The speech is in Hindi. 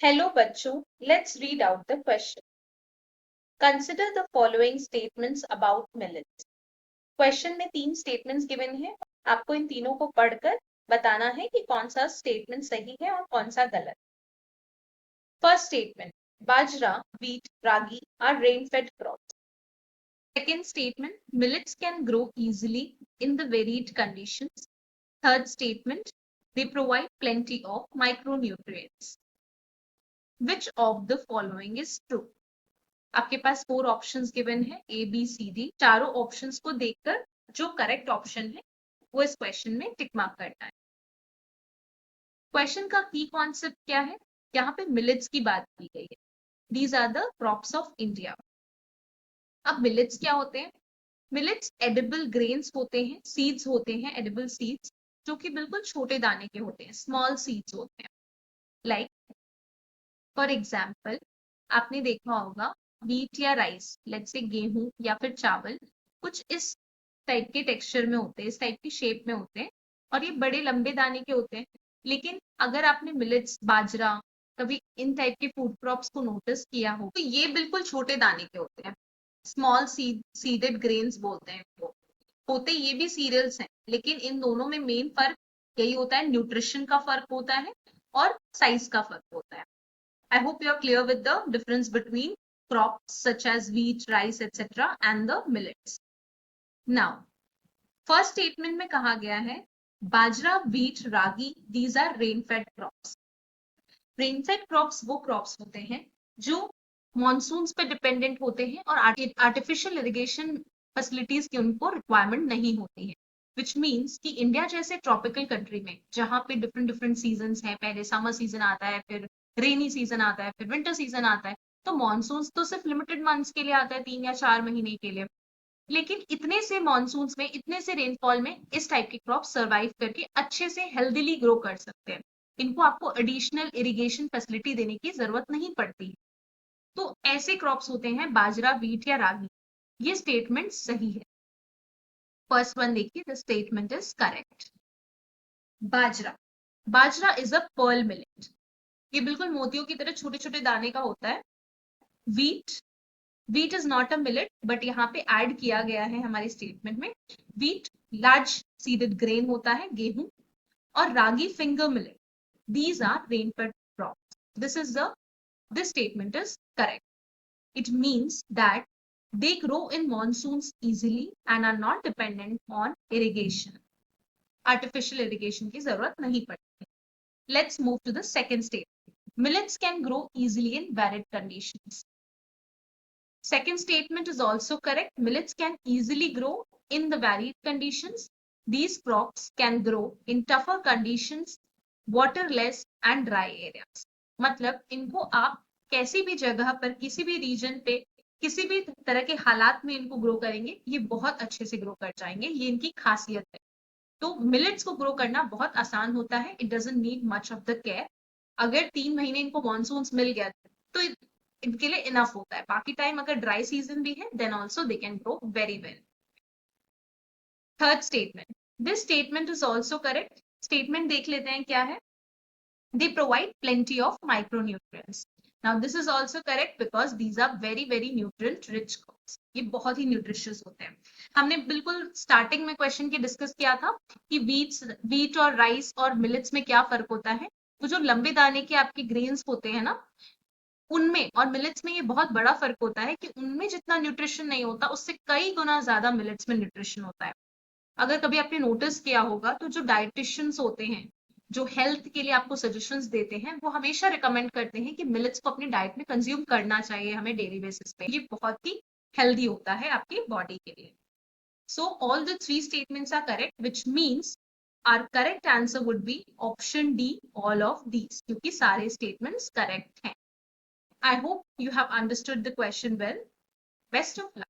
Hello बच्चों, let's read out the question. Consider the following statements about millets. Question में 3 statements given है. आपको इन तीनों को पढ़कर बताना है कि कौन सा statement सही है और कौन सा गलत. First statement, bajra, wheat, ragi are rain-fed crops. Second statement, millets can grow easily in the varied conditions. Third statement, they provide plenty of micronutrients. Which of the following is true? आपके पास 4 ऑप्शंस गिवन है A, B, C, D. चारों ऑप्शंस को देखकर जो करेक्ट ऑप्शन है वो इस क्वेश्चन में टिक मार्क करना है. क्वेश्चन का की कॉन्सेप्ट क्या है? यहाँ पे मिलेट्स की बात की गई है. These are the crops of India. अब मिलेट्स क्या होते हैं? मिलेट्स एडिबल ग्रेन्स होते हैं, सीड्स होते हैं, एडिबल सीड्स जो कि बिल्कुल छोटे दाने के होते हैं, स्मॉल सीड्स होते हैं. लाइक फॉर एग्जाम्पल आपने देखा होगा व्हीट या राइस, लेट्स से गेहूं या फिर चावल कुछ इस टाइप के टेक्सचर में होते हैं, इस टाइप की शेप में होते हैं और ये बड़े लंबे दाने के होते हैं. लेकिन अगर आपने मिलेट्स, बाजरा, कभी इन टाइप के फूड क्रॉप्स को नोटिस किया हो तो ये बिल्कुल छोटे दाने के होते हैं, स्मॉल सीडेड ग्रेन्स बोलते हैं इनको. होते ये भी सीरियल्स हैं, लेकिन इन दोनों में मेन फर्क यही होता है, न्यूट्रिशन का फर्क होता है और साइज का फर्क होता है. I hope you are clear with the difference between crops such as wheat, rice, etc. and the millets. Now, first statement में कहा गया है बाजरा, wheat, ragi, these are rain-fed crops. Rain-fed crops वो crops होते हैं जो मॉनसून्स पे डिपेंडेंट होते हैं और आर्टिफिशियल इरिगेशन फैसिलिटीज की उनको रिक्वायरमेंट नहीं होती है. विच मीन्स कि इंडिया जैसे ट्रॉपिकल कंट्री में जहाँ पे डिफरेंट डिफरेंट सीजन्स हैं, पहले समर सीजन आता है, फिर रेनी सीजन आता है, फिर विंटर सीजन आता है, तो मॉनसून्स तो सिर्फ लिमिटेड मंथ्स के लिए आता है, 3 या 4 महीने के लिए. लेकिन इतने से मॉनसून्स में, इतने से रेनफॉल में इस टाइप के क्रॉप सर्वाइव करके अच्छे से हेल्दीली ग्रो कर सकते हैं. इनको आपको एडिशनल इरिगेशन फैसिलिटी देने की जरूरत नहीं पड़ती. तो ऐसे क्रॉप्स होते हैं बाजरा, व्हीट या रागी. ये स्टेटमेंट सही है. फर्स्ट वन देखिए, the statement is correct. Bajra, bajra is a pearl millet. ये बिल्कुल मोतियों की तरह छोटे छोटे दाने का होता है. Wheat, wheat is not a millet, but यहाँ पे ऐड किया गया है हमारे स्टेटमेंट में. व्हीट लार्ज सीडेड ग्रेन होता है, गेहूं. और ragi finger millet. These are rain-fed crops. This statement is correct. It means that they grow in monsoons easily and are not dependent on irrigation. Artificial irrigation की जरूरत नहीं पड़ती. Let's move to the second statement. Millets can grow easily in varied conditions. Second statement is also correct. Millets can easily grow in the varied conditions. These crops can grow in tougher conditions, waterless and dry areas. मतलब इनको आप कैसी भी जगह पर, किसी भी रीजन पे, किसी भी तरह के हालात में इनको ग्रो करेंगे, ये बहुत अच्छे से ग्रो कर जाएंगे. ये इनकी खासियत है. तो मिलेट्स को ग्रो करना बहुत आसान होता है. It doesn't need much of the care. अगर 3 महीने इनको मॉनसून्स मिल गया तो इनके लिए इनफ होता है. बाकी टाइम अगर ड्राई सीजन भी है, then also they can grow very well. Third statement, this statement is also correct. Statement देख लेते हैं क्या है. They provide plenty of micronutrients. Now this is also correct because these are very nutrient rich crops. ये बहुत ही न्यूट्रिशियस होते हैं. हमने बिल्कुल स्टार्टिंग में क्वेश्चन की डिस्कस किया था कि व्हीट और राइस और मिलेट्स में क्या फर्क होता है. तो जो लंबे दाने के आपके ग्रेन्स होते हैं ना, उनमें और मिलेट्स में ये बहुत बड़ा फर्क होता है कि उनमें जितना न्यूट्रिशन नहीं होता, उससे कई गुना ज्यादा मिलेट्स में न्यूट्रिशन होता है. अगर कभी आपने नोटिस किया होगा तो जो डाइटिशियंस होते हैं, जो हेल्थ के लिए आपको सजेशंस देते हैं, वो हमेशा रिकमेंड करते हैं कि मिलेट्स को अपनी डाइट में कंज्यूम करना चाहिए हमें डेली बेसिस पे. ये बहुत ही हेल्दी होता है आपकी बॉडी के लिए. So all the 3 statements are correct, which means our correct answer would be option D, all of these, क्योंकि सारे स्टेटमेंट्स करेक्ट हैं. I hope you have understood the question well. Best of luck.